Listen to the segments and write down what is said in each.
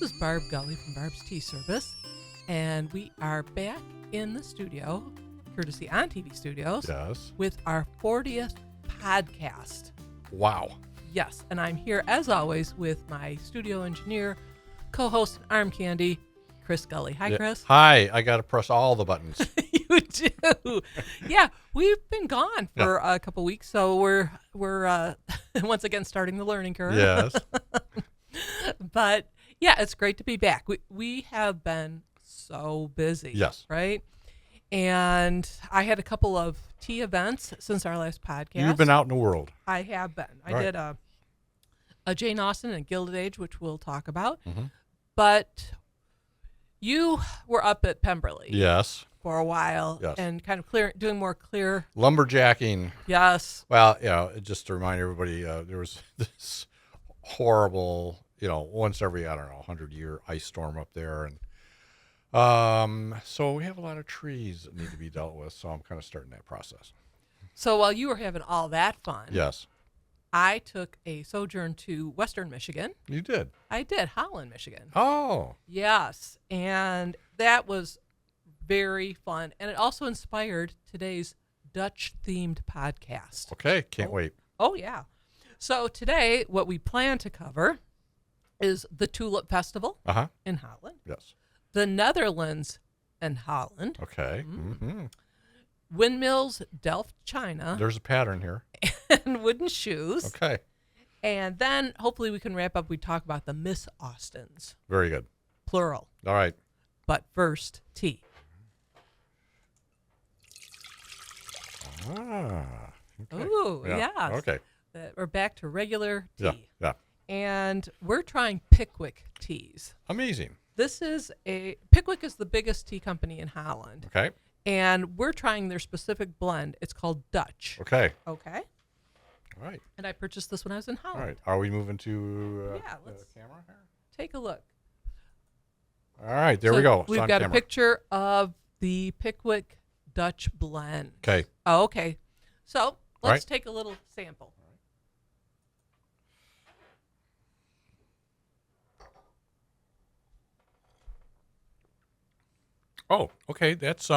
is Barb Gully from Barbs Tea Service, and we are back in the studio, courtesy On TV Studios, Yes. with our 40th podcast. Wow. Yes, and I'm here, as always, with my studio engineer, co-host, and arm candy, Chris Gully. Hi, Yeah. Chris. Hi. I got to press all the buttons. You do. Yeah, we've been gone for a couple weeks, so we're once again starting the learning curve. Yes. But yeah, it's great to be back. We have been so busy. Yes. Right? And I had a couple of tea events since our last podcast. You've been out in the world. I have been. I Right. did a Jane Austen and Gilded Age, which we'll talk about. Mm-hmm. But you were up at Pemberley Yes. for a while Yes. and kind of doing more clear. Lumberjacking. Yes. Well, just to remind everybody, there was this horrible, once every, 100-year ice storm up there. And so we have a lot of trees that need to be dealt with. So I'm kind of starting that process. So while you were having all that fun, Yes. I took a sojourn to Western Michigan. You did. I did, Holland, Michigan. Oh. Yes, and that was very fun. And it also inspired today's Dutch-themed podcast. Okay. Can't wait. Oh, yeah. So today, what we plan to cover is the Tulip Festival Uh-huh. in Holland, Yes. the Netherlands and Holland, Okay. Mm-hmm. windmills, Delft, China, There's a pattern here. and wooden shoes. Okay. And then hopefully we can wrap up. We talk about the Miss Austens, Very good. plural. All right. But first, tea. Ah. Okay. Ooh, Yeah. yes. Okay. We're back to regular tea. Yeah. Yeah. And we're trying Pickwick teas. Amazing. Pickwick is the biggest tea company in Holland. Okay. And we're trying their specific blend. It's called Dutch. Okay. Okay. All right. And I purchased this when I was in All Holland. right. Are we moving to Yeah, the let's- camera here? Take a look. All right. There So we go. It's We've on got camera. a picture of the Pickwick Dutch blend. Okay. Oh, okay. So let's Right. take a little sample. Oh, okay. That's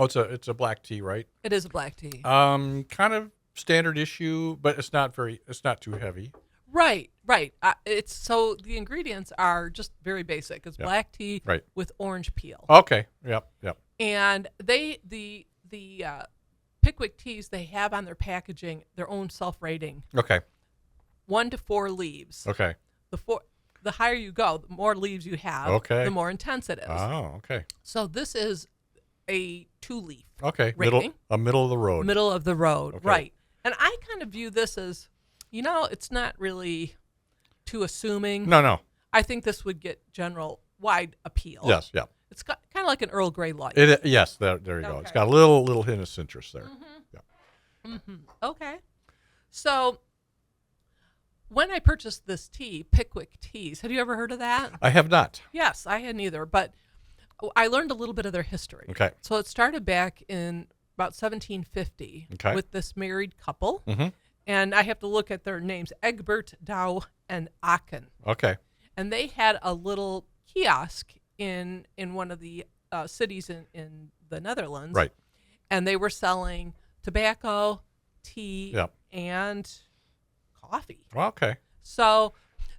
it's a black tea, right? It is a black tea. Kind of standard issue, but it's not too heavy. Right. It's so the ingredients are just very basic. It's Yep. black tea Right. with orange peel. Okay. Yep. And the Pickwick teas, they have on their packaging their own self-rating, Okay. 1 to 4 leaves. Okay. The higher you go, the more leaves you have, Okay. the more intense it is. Oh, okay. So this is a 2-leaf Okay. rating. Middle of the road. Middle of the road, Okay. right. And I kind of view this as, it's not really too assuming. No. I think this would get general wide appeal. Yes. Yeah. It's got kind of like an Earl Grey light. Yes. There you go. It's Okay. got a little hint of citrus there. Okay. So when I purchased this tea, Pickwick Teas, have you ever heard of that? I have not. Yes, I hadn't either, but I learned a little bit of their history. Okay. So it started back in about 1750 Okay. with this married couple. Mm-hmm. And I have to look at their names, Egbert, Douw, and Aachen. Okay. And they had a little kiosk in one of the cities in the Netherlands. Right. And they were selling tobacco, tea, Yep. and coffee. Well, okay. So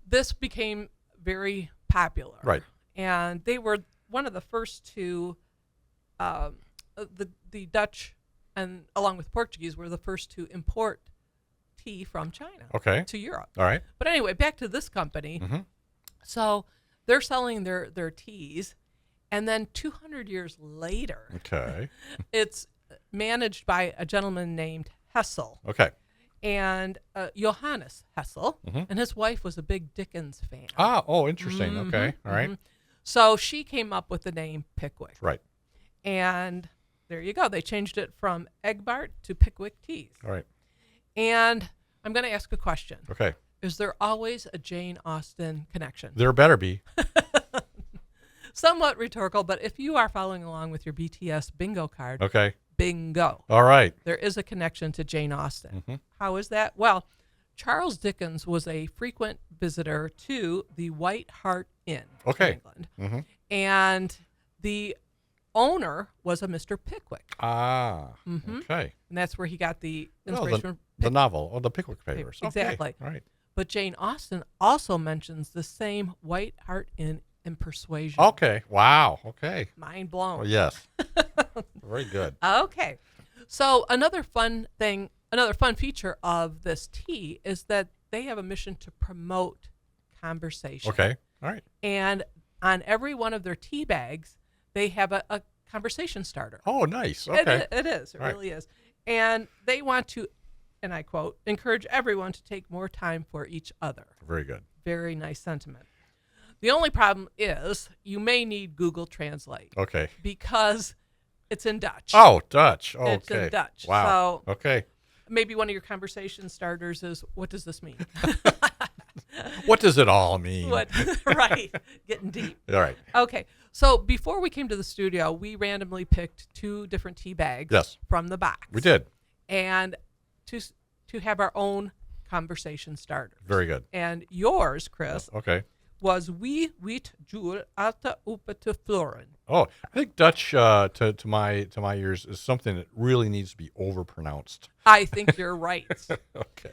this became very popular. Right. And they were one of the first to, the Dutch and along with Portuguese were the first to import tea from China Okay. to Europe. All right. But anyway, back to this company. Mm-hmm. So they're selling their teas. And then 200 years later, Okay. it's managed by a gentleman named Hessel. Okay. And Johannes Hessel, Mhm. and his wife was a big Dickens fan. Ah. Oh, interesting. Mhm, Okay. All right. mhm. So she came up with the name Pickwick. Right. And there you go. They changed it from Egbert to Pickwick Teas. All right. And I'm going to ask a question. Okay. Is there always a Jane Austen connection? There better be. Somewhat rhetorical, but if you are following along with your BTS bingo card, Okay. bingo. All right. There is a connection to Jane Austen. Mm-hmm. How is that? Well, Charles Dickens was a frequent visitor to the White Hart Inn in England. Mm-hmm. And the owner was a Mr. Pickwick. Ah, Mm-hmm. okay. And that's where he got the Oh, inspiration from the novel, the Pickwick Papers. Exactly. Okay. All right. But Jane Austen also mentions the same White Hart Inn in Persuasion. Okay. Wow. Okay. Mind blown. Well, yes. Very good. Okay. So another fun feature of this tea is that they have a mission to promote conversation. Okay. All right. And on every one of their tea bags, they have a conversation starter. Oh, nice. Okay. It is. It really is. And they want to, and I quote, encourage everyone to take more time for each other. Very good. Very nice sentiment. The only problem is you may need Google Translate. Okay. Because it's in Dutch. Oh, Dutch. Okay. It's in Dutch. Wow. So okay. maybe one of your conversation starters is, what does this mean? What does it all mean? What? Right. Getting deep. All right. Okay. So before we came to the studio, we randomly picked 2 different tea bags Yes. from the box. We did. And to have our own conversation starters. Very good. And yours, Chris, Okay. was wie weet jul alte upe te floren. Oh, I think Dutch to my ears is something that really needs to be overpronounced. I think you're right. Okay.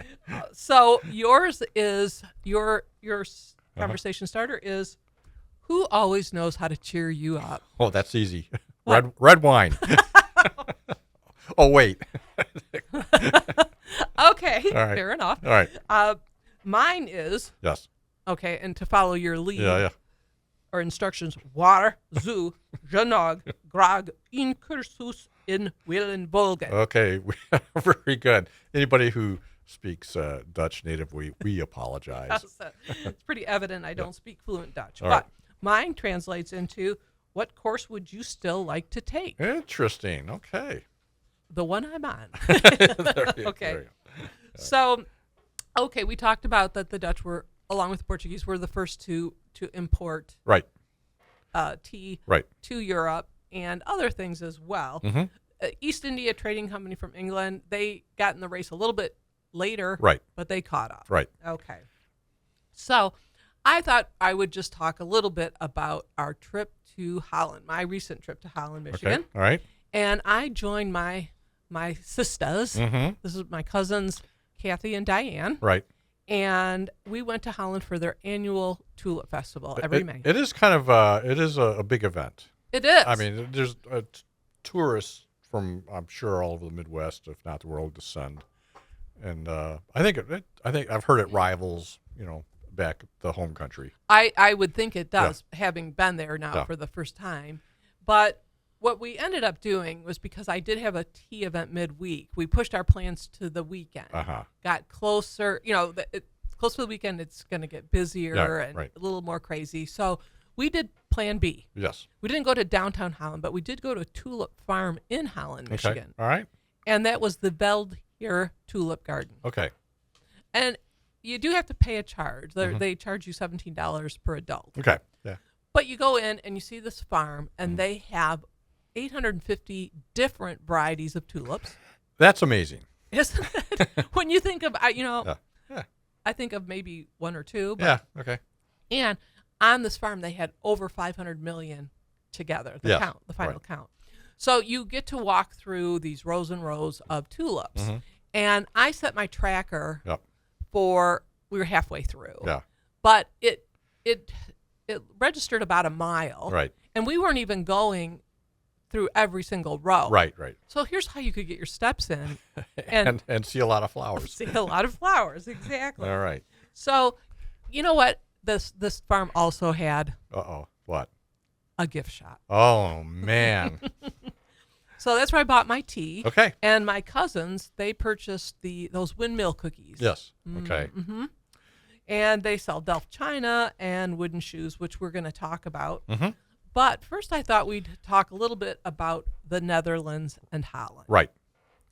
So yours is your conversation starter is, who always knows how to cheer you up? Oh, that's easy. What? Red wine. Oh, wait. Okay, All right. fair enough. All right. Mine is, Yes. okay, and to follow your lead Yeah. or instructions, water, zu, genog, grog, in cursus, in willen volgen. Okay. Very good. Anybody who speaks Dutch native, we apologize. It's pretty evident I don't speak fluent Dutch. All but right. mine translates into, what course would you still like to take? Interesting. Okay. The one I'm on. There you Okay. go. So, okay, we talked about that the Dutch were, along with the Portuguese, were the first to import Right. tea Right. to Europe and other things as well. Mhm. East India Trading Company from England, they got in the race a little bit later, Right. but they caught up. Right. Okay. So I thought I would just talk a little bit about our trip to Holland, my recent trip to Holland, Michigan. Okay. All right. And I joined my sisters. Mm-hmm. This is my cousins, Kathy and Diane. Right. And we went to Holland for their annual Tulip Festival every May. It is kind of it is a big event. It is. I mean, there's tourists from, I'm sure, all over the Midwest, if not the world, descend. And I think I've heard it rivals, back the home country. I would think it does, having been there now Yeah. for the first time. But what we ended up doing was, because I did have a tea event midweek, we pushed our plans to the weekend. Uh-huh. Got closer, close to the weekend, it's going to get busier and right. a little more crazy. So we did plan B. Yes. We didn't go to downtown Holland, but we did go to a tulip farm in Holland, Michigan. Okay. All right. And that was the Veldheer Tulip Garden. Okay. And you do have to pay a charge. They charge you $17 per adult. Okay. Yeah. But you go in and you see this farm, and they have 850 different varieties of tulips. That's amazing. Isn't it? When you think of, Yeah. I think of maybe 1 or 2. But, Yeah. Okay. And on this farm, they had over 500 million together, the final count. So you get to walk through these rows and rows of tulips. Mm-hmm. And I set my tracker Yep. we were halfway through. Yeah. But it registered about a mile. Right. And we weren't even going through every single row. Right. Right. So here's how you could get your steps in and see a lot of flowers. see a lot of flowers. Exactly. All right. So, you know what? This farm also had Uh-oh. What? a gift shop. Oh, man. So that's where I bought my tea. Okay. And my cousins, they purchased those windmill cookies. Yes. Okay. Mm-hmm. And they sell Delft china and wooden shoes, which we're going to talk about. Mm-hmm. But first, I thought we'd talk a little bit about the Netherlands and Holland. Right.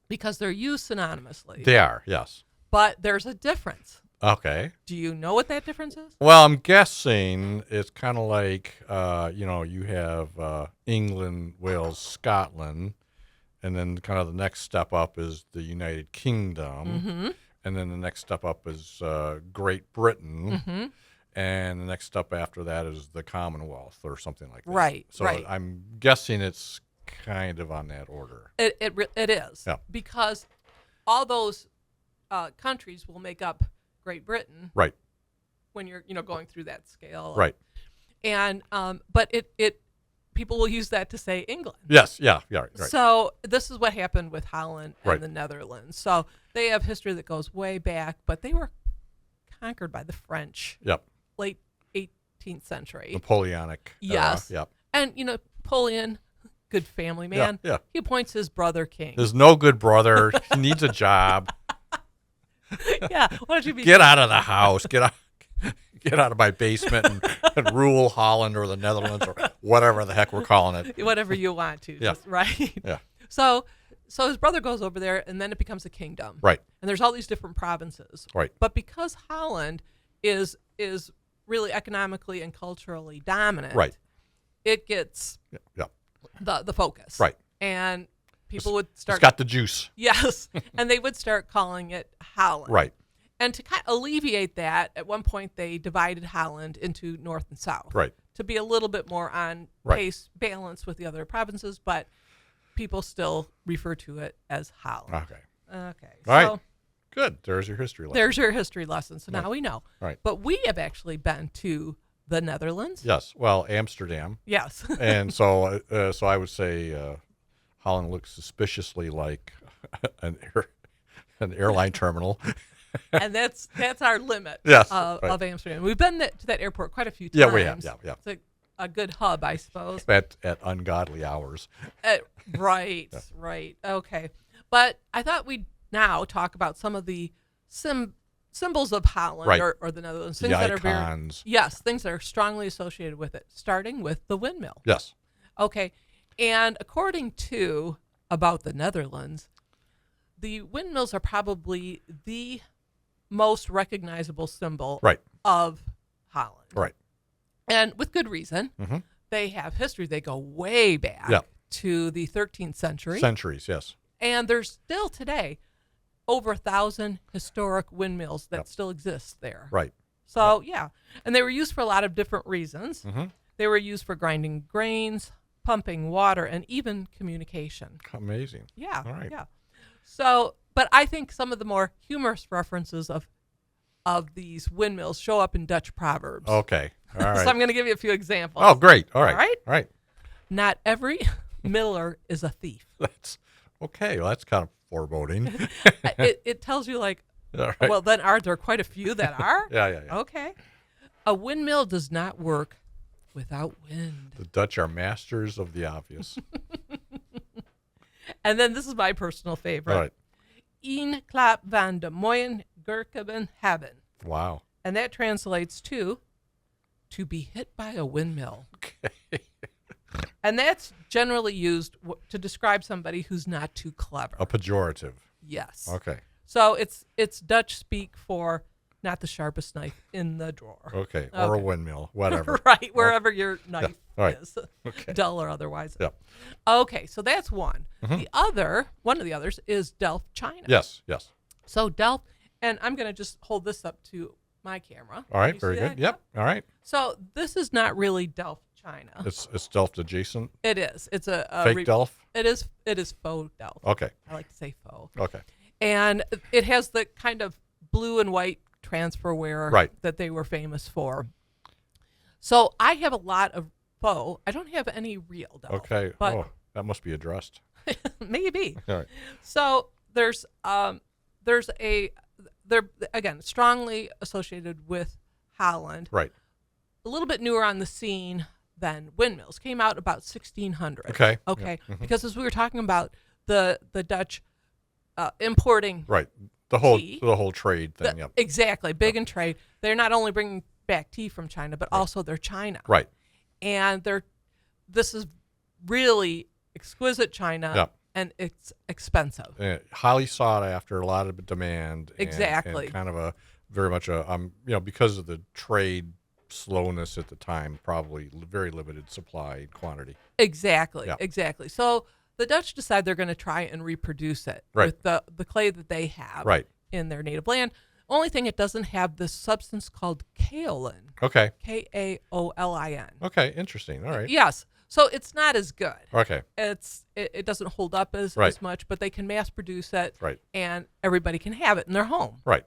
Because they're used synonymously. They are, yes. But there's a difference. Okay. Do you know what that difference is? Well, I'm guessing it's kind of like, you have England, Wales, Scotland, and then kind of the next step up is the United Kingdom. Mm-hmm. And then the next step up is Great Britain. And the next step after that is the Commonwealth or something like that. Right. So right. I'm guessing it's kind of on that order. It is. Yeah. Because all those countries will make up Great Britain. Right. When you're going through that scale. Right. And but it people will use that to say England. Yes. Yeah. Right. So this is what happened with Holland and Right. the Netherlands. So they have history that goes way back, but they were conquered by the French. Yep. Late 18th century. Napoleonic. Yes. Yep. And Napoleon, good family man. Yeah. He appoints his brother king. There's no good brother. He needs a job. Yeah. Why don't you be Get out of the house. Get out of my basement and rule Holland or the Netherlands or whatever the heck we're calling it. whatever you want to. Yeah. Just, right. Yeah. So his brother goes over there, and then it becomes a kingdom. Right. And there's all these different provinces. Right. But because Holland is really economically and culturally dominant, Right. it gets Yeah. the focus. Right. And people would start. It's got the juice. Yes. And they would start calling it Holland. Right. And to kind of alleviate that, at one point they divided Holland into north and south. Right. To be a little bit more on Right. pace, balance with the other provinces, but people still refer to it as Holland. Okay. Okay. All right. So Good. There's your history lesson. there's your history lesson. So now we know. Right. But we have actually been to the Netherlands. Yes. Well, Amsterdam. Yes. And so I would say Holland looks suspiciously like an airline terminal. And that's our limit Yes, of Amsterdam. We've been to that airport quite a few times. Yeah, we have. Yeah. It's a good hub, I suppose. At ungodly hours. Right. Okay. But I thought we'd now talk about some of the symbols of Holland Right. or the Netherlands. Things The that icons. things that are strongly associated with it, starting with the windmill. Yes. Okay. And according to About the Netherlands, the windmills are probably the most recognizable symbol Right. of Holland. Right. And with good reason. Mm-hmm. They have history. They go way back to the 13th century. Centuries, yes. And there's still today over 1,000 historic windmills that still exist there. Right. So, yeah. And they were used for a lot of different reasons. Mm-hmm. They were used for grinding grains, pumping water, and even communication. Amazing. Yeah. All right. Yeah. So, but I think some of the more humorous references of these windmills show up in Dutch proverbs. Okay. All right. So I'm going to give you a few examples. Oh, great. All right. All right. All right. Not every miller is a thief. That's okay. Well, that's kind of foreboding. It tells you like, All right. well, then are there quite a few that are? Yeah. Okay. A windmill does not work without wind. The Dutch are masters of the obvious. And then this is my personal favorite. All right. Een klap van de mooien gurkeben hebben. Wow. And that translates to be hit by a windmill. Okay. And that's generally used to describe somebody who's not too clever. A pejorative. Yes. Okay. So it's Dutch speak for not the sharpest knife in the drawer. Okay. Or a windmill. Whatever. Right, wherever your knife All right. is, Okay. dull or otherwise. Yep. Okay, so that's one. Mm-hmm. One of the others is Delft, China. Yes. So Delft, and I'm going to just hold this up to my camera. All right. You Very see good. that? Yep. All right. So this is not really Delft, China. It's Delft adjacent. It is. It's a Fake Delft. It is faux Delft. Okay. I like to say faux. Okay. And it has the kind of blue and white transferware Right. that they were famous for. So I have a lot of faux. I don't have any real Delft. Okay. But that must be addressed. maybe. All right. So they're again strongly associated with Holland. Right. A little bit newer on the scene than windmills. Came out about 1600. Okay. Okay. Yeah. Mhm. Because as we were talking about the Dutch importing Right. The whole tea. trade thing. Yep. Exactly. Big in trade. They're not only bringing back tea from China, but also they're China. Right. And this is really exquisite China. Yep. And it's expensive. Highly sought after, a lot of demand. Exactly. And kind of a very much because of the trade slowness at the time, probably very limited supply quantity. Exactly. Yeah. Exactly. So the Dutch decide they're going to try and reproduce it Right. with the clay that they have Right. in their native land. Only thing, it doesn't have this substance called kaolin. Okay. Kaolin. Okay. Interesting. All right. Yes. So it's not as good. Okay. It doesn't hold up as much, but they can mass produce it, Right. and everybody can have it in their home. Right.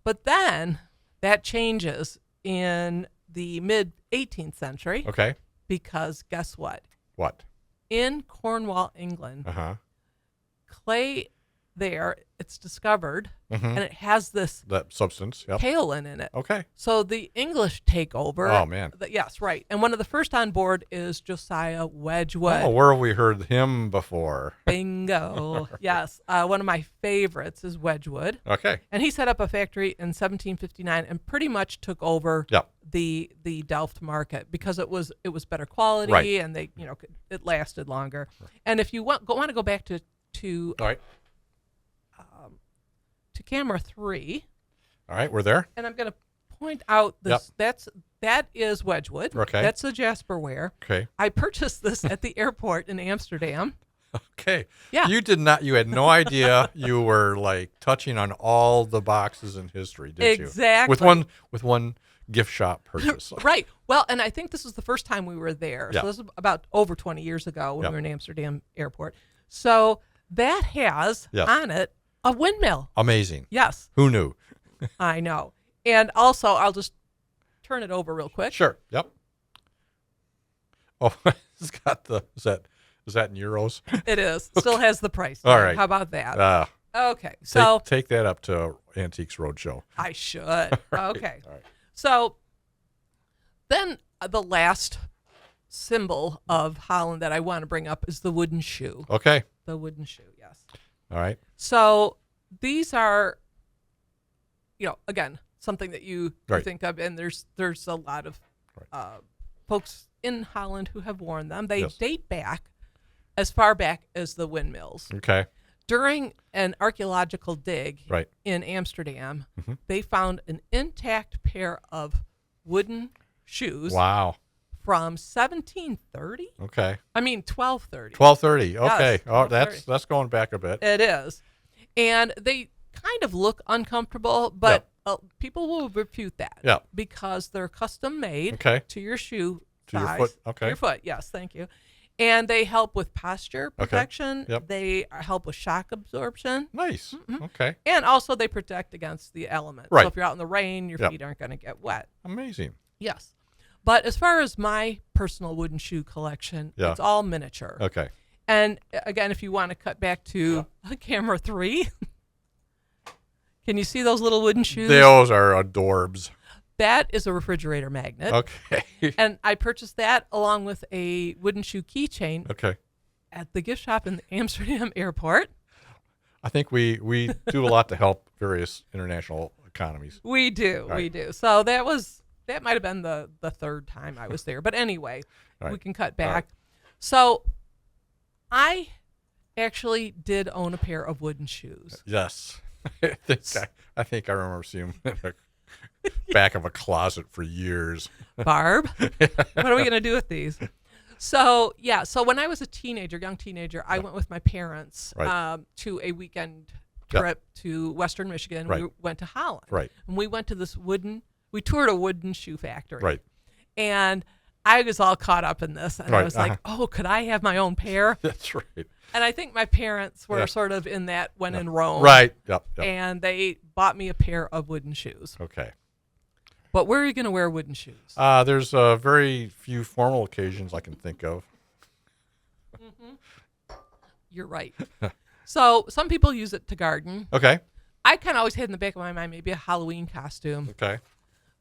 But then that changes in the mid 18th century. Okay. Because guess what? What? In Cornwall, England, clay there, it's discovered, and it has this that substance. Yep. kaolin in it. Okay. So the English take over. Oh, man. Yes, right. And one of the first on board is Josiah Wedgwood. Oh, where have we heard him before? Bingo. Yes. One of my favorites is Wedgwood. Okay. And he set up a factory in 1759 and pretty much took over the Delft market because it was better quality, and they it lasted longer. Right. And if you want to go back to all right. To camera 3. All right, we're there. And I'm going to point out this. That is Wedgwood. Okay. That's a Jasperware. Okay. I purchased this at the airport in Amsterdam. Okay. Yeah. You had no idea you were like touching on all the boxes in history, did you? Exactly. With one gift shop purchase. Right. Well, and I think this was the first time we were there. Yeah. So this was about over 20 years ago when we were in Amsterdam airport. So that has on it a windmill. Amazing. Yes. Who knew? I know. And also, I'll just turn it over real quick. Sure. Yep. Oh, it's got is that in euros? It is. Still has the price. All right. How about that? Okay. So take that up to Antiques Roadshow. I should. Right. Okay. All right. So then the last symbol of Holland that I want to bring up is the wooden shoe. Okay. The wooden shoe, yes. All right. So these are, again, something that you think of, and there's a lot of folks in Holland who have worn them. They date back as far back as the windmills. Okay. During an archaeological dig Right. in Amsterdam, they found an intact pair of wooden shoes. Wow. From 1730. Okay. I mean 1230. 1230. Okay. Yes, Oh, that's going back a bit. It is, and they kind of look uncomfortable, but people will refute that. Yeah. Because they're custom made. Okay. To your shoe to size. your foot. Okay. To your foot. Yes. Thank you. And they help with posture protection. Okay. Yep. They help with shock absorption. Nice. Okay. And also they protect against the elements. Right. So if you're out in the rain, your feet aren't going to get wet. Amazing. Yes. But as far as my personal wooden shoe collection, it's all miniature. Okay. And again, if you want to cut back to camera 3, can you see those little wooden shoes? Those are adorbs. That is a refrigerator magnet. Okay. And I purchased that along with a wooden shoe keychain at the gift shop in the Amsterdam airport. I think we do a lot to help various international economies. We do. Right. We do. So that might have been the third time I was there. But anyway, we can cut back. Right. So I actually did own a pair of wooden shoes. Yes. I think I remember seeing them in the back of a closet for years. Barb, what are we going to do with these? So when I was a young teenager, I went with my parents to a weekend trip to Western Michigan. Right. We went to Holland. Right. And we went to we toured a wooden shoe factory. Right. And I was all caught up in this. And I was like, could I have my own pair? That's right. And I think my parents were sort of in that when in Rome. Right. Yep. And they bought me a pair of wooden shoes. Okay. But where are you going to wear wooden shoes? There's very few formal occasions I can think of. You're right. So some people use it to garden. Okay. I kind of always had in the back of my mind maybe a Halloween costume. Okay.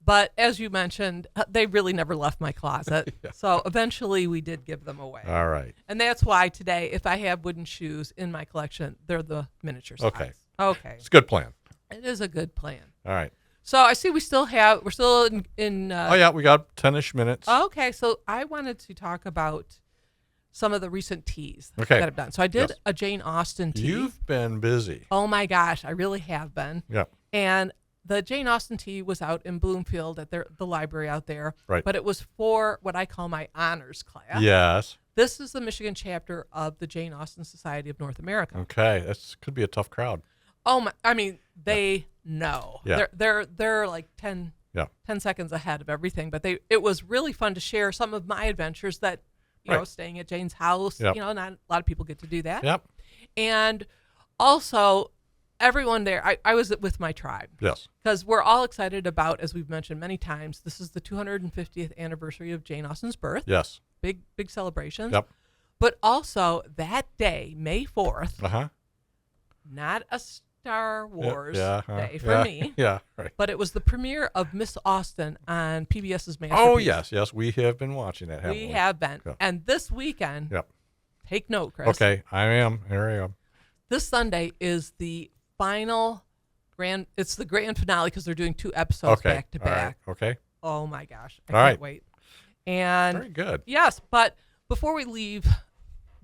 But as you mentioned, they really never left my closet. So eventually we did give them away. All right. And that's why today, if I have wooden shoes in my collection, they're the miniature size. Okay. It's a good plan. It is a good plan. All right. So I see we're still in we got 10-ish minutes. Okay. So I wanted to talk about some of the recent teas that I've done. So I did a Jane Austen tea. You've been busy. Oh my gosh, I really have been. Yeah. And the Jane Austen tea was out in Bloomfield at the library out there. Right. But it was for what I call my honors class. Yes. This is the Michigan chapter of the Jane Austen Society of North America. Okay. That could be a tough crowd. Oh my! I mean, they know. Yeah. They're like 10 Yeah. 10 seconds ahead of everything. But it was really fun to share some of my adventures that, you know, staying at Jane's house. Yep. You know, not a lot of people get to do that. Yep. And also, everyone there, I was with my tribe. Yes. Because we're all excited about, as we've mentioned many times, this is the 250th anniversary of Jane Austen's birth. Yes. Big celebrations. Yep. But also, that day, May 4th, Uh-huh. not a Star Wars day for yeah, me. Yeah, right. But it was the premiere of Miss Austen on PBS's Masterpiece. Oh, yes. We have been watching that, haven't we? We have been. Yeah. And this weekend, Yep. take note, Chris. Okay, I am. Here I am. This Sunday is the final it's the grand finale because they're doing 2 episodes Okay. back to All right. back. Okay. Oh my gosh. I All can't right. wait. And Very good. yes, but before we leave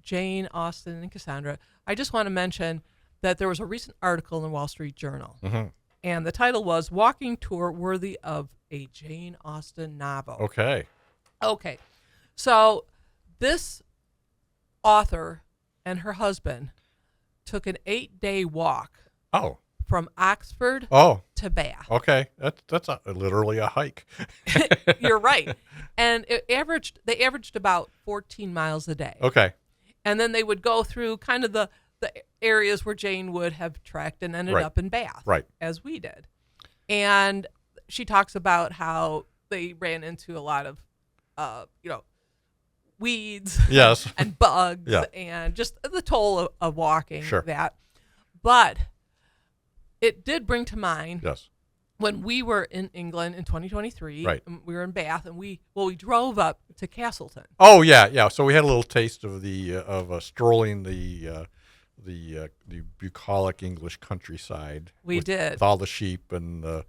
Jane Austen and Cassandra, I just want to mention that there was a recent article in the Wall Street Journal, Mm-hmm. and the title was "Walking Tour Worthy of a Jane Austen Novel." Okay. Okay, so this author and her husband took an 8-day walk Oh. from Oxford Oh. to Bath. Okay. That's literally a hike. You're right, and they averaged about 14 miles a day. Okay. And then they would go through kind of the areas where Jane would have trekked and ended Right. up in Bath, Right. as we did. And she talks about how they ran into a lot of, weeds Yes. and bugs Yeah. and just the toll of walking Sure. that. But it did bring to mind Yes. when we were in England in 2023, Right. we were in Bath, and we drove up to Castleton. Oh yeah. So we had a little taste of strolling the bucolic English countryside. We did. with all the sheep and the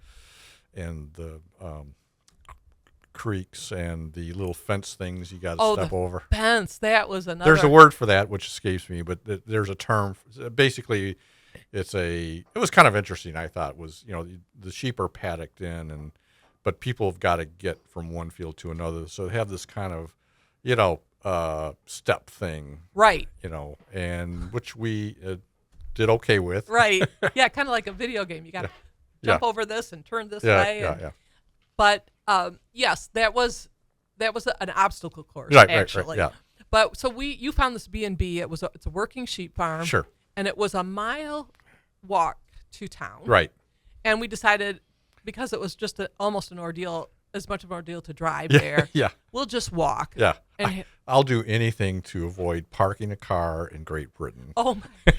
creeks and the little fence things you got to step over. Fence, that was another. There's a word for that which escapes me, but there's a term. Basically, it was kind of interesting. I thought was the sheep are paddocked in, but people have got to get from one field to another, so they have this kind of step thing, right? And which we did okay with, Right? Yeah, kind of like a video game. You got to jump over this and turn this way. Yeah. But yes, that was an obstacle course, Right, actually. yeah. But so you found this B&B. It's a working sheep farm. Sure. And it was a mile walk to town. Right. And we decided, because it was just almost an ordeal, as much of an ordeal to drive there. Yeah. We'll just walk. Yeah. And I'll do anything to avoid parking a car in Great Britain. oh my.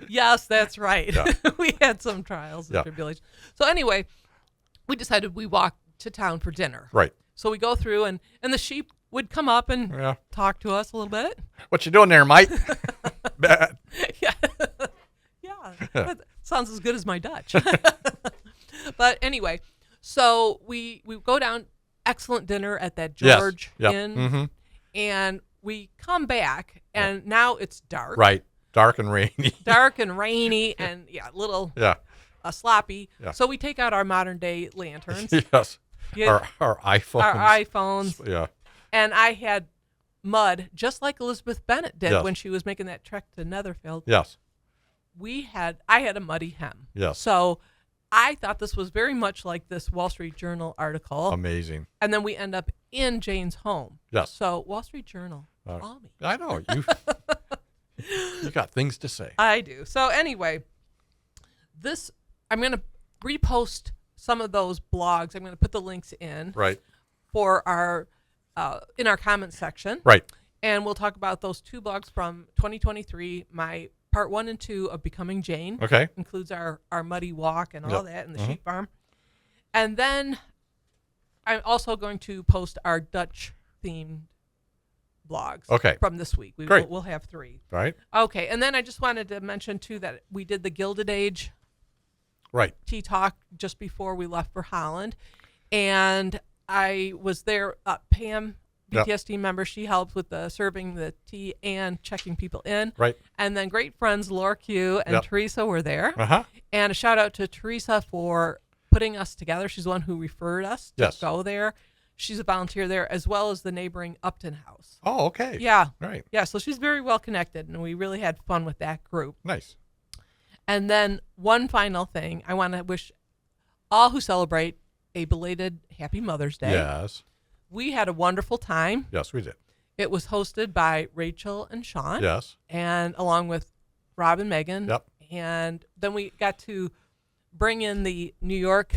Yes, that's right. Yeah. We had some trials and tribulations. So anyway, we decided we walk to town for dinner. Right. So we go through, and the sheep would come up and talk to us a little bit. What you doing there, Mike? Bad. Yeah. Yeah. That sounds as good as my Dutch. But anyway, so we go down, excellent dinner at that George Inn, Mm-hmm. and we come back, and now it's dark. Right. Dark and rainy. Dark and rainy, and sloppy. Yeah. So we take out our modern day lanterns. Yes. Yeah. Our iPhones. Our iPhones. Yeah. And I had mud, just like Elizabeth Bennet did Yes. when she was making that trek to Netherfield. Yes. I had a muddy hem. Yes. So I thought this was very much like this Wall Street Journal article. Amazing. And then we end up in Jane's home. Yes. So Wall Street Journal, call me. I know. You got things to say. I do. So anyway, I'm going to repost some of those blogs. I'm going to put the links in Right. for our in our comments section. Right. And we'll talk about those 2 blogs from 2023. My part 1 and 2 of Becoming Jane. Okay. Includes our muddy walk and all that, and the Mm-hmm. sheep farm. And then I'm also going to post our Dutch themed blogs. Okay. From this week. Great. We'll have 3. Right. Okay. And then I just wanted to mention too that we did the Gilded Age Right. tea talk just before we left for Holland, and I was there. Pam, BTS team member, she helped with the serving the tea and checking people in. Right. And then great friends Laura Q and Teresa were there. Uh-huh. And a shout out to Teresa for putting us together. She's the one who referred us to go there. She's a volunteer there, as well as the neighboring Upton House. Oh, okay. Yeah. Right. Yeah. So she's very well connected, and we really had fun with that group. Nice. And then one final thing, I want to wish all who celebrate a belated Happy Mother's Day. Yes. We had a wonderful time. Yes, we did. It was hosted by Rachel and Sean. Yes. And along with Rob and Megan. Yep. And then we got to bring in the New York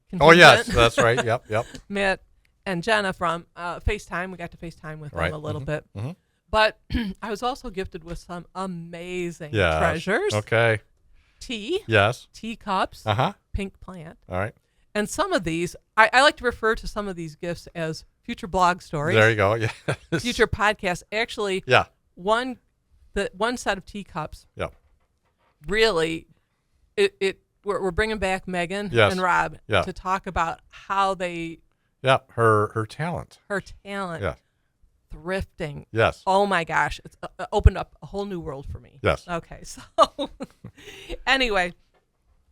contingent. Oh, yes, that's right. Yep. Matt and Jenna from FaceTime. We got to FaceTime with them a little bit. Mm-hmm. But I was also gifted with some amazing treasures. Okay. Tea. Yes. Teacups. Uh-huh. Pink plant. All right. And some of these, I like to refer to some of these gifts as future blog stories. There you go. Yeah. Future podcasts. Actually, yeah. One set of teacups. Yeah. Really, we're bringing back Megan and Rob to talk about how they. Yeah. Her talent. Her talent. Yeah. Thrifting. Yes. Oh my gosh, it's opened up a whole new world for me. Yes. Okay, so anyway,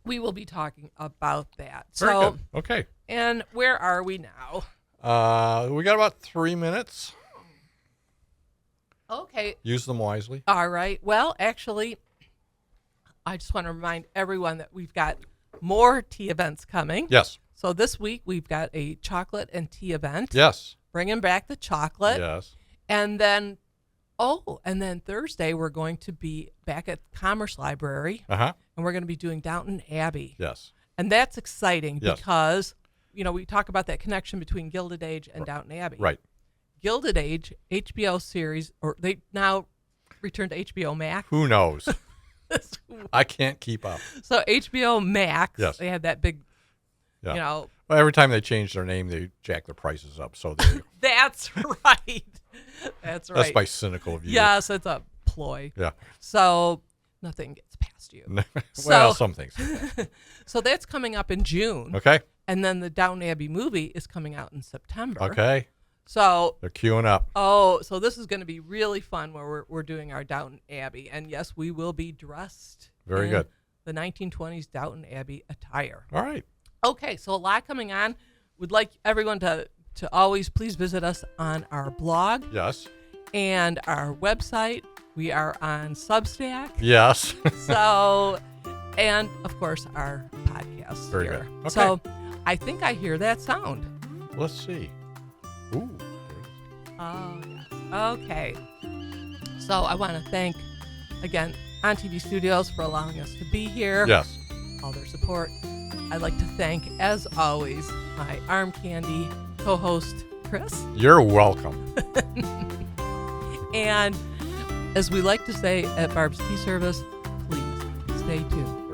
we will be talking about that. Very good. Okay. And where are we now? We got about 3 minutes. Okay. Use them wisely. All right. Well, actually, I just want to remind everyone that we've got more tea events coming. Yes. So this week we've got a chocolate and tea event. Yes. Bringing back the chocolate. Yes. And then Thursday we're going to be back at Commerce Library. Uh-huh. And we're going to be doing Downton Abbey. Yes. And that's exciting because, we talk about that connection between Gilded Age and Downton Abbey. Right. Gilded Age, HBO series, or they now returned to HBO Max. Who knows? I can't keep up. So HBO Max, yes. They had that big, Well, every time they change their name, they jack the prices up. So That's right. That's right. That's my cynical view. Yes, it's a ploy. Yeah. So nothing gets past you. Well, some things. So that's coming up in June. Okay. And then the Downton Abbey movie is coming out in September. Okay. So they're queuing up. Oh, so this is going to be really fun where we're doing our Downton Abbey. And yes, we will be dressed very good. The 1920s Downton Abbey attire. All right. Okay, so a lot coming on. We'd like everyone to always please visit us on our blog. Yes. And our website. We are on Substack. Yes. So, and of course our podcast. Very here. good. Okay. So I think I hear that sound. Let's see. Ooh. Oh, yes. Okay. So I want to thank, again, On TV Studios for allowing us to be here. Yes. All their support. I'd like to thank, as always, my arm candy co-host, Chris. You're welcome. And as we like to say at Barbs Tea Service, please stay tuned.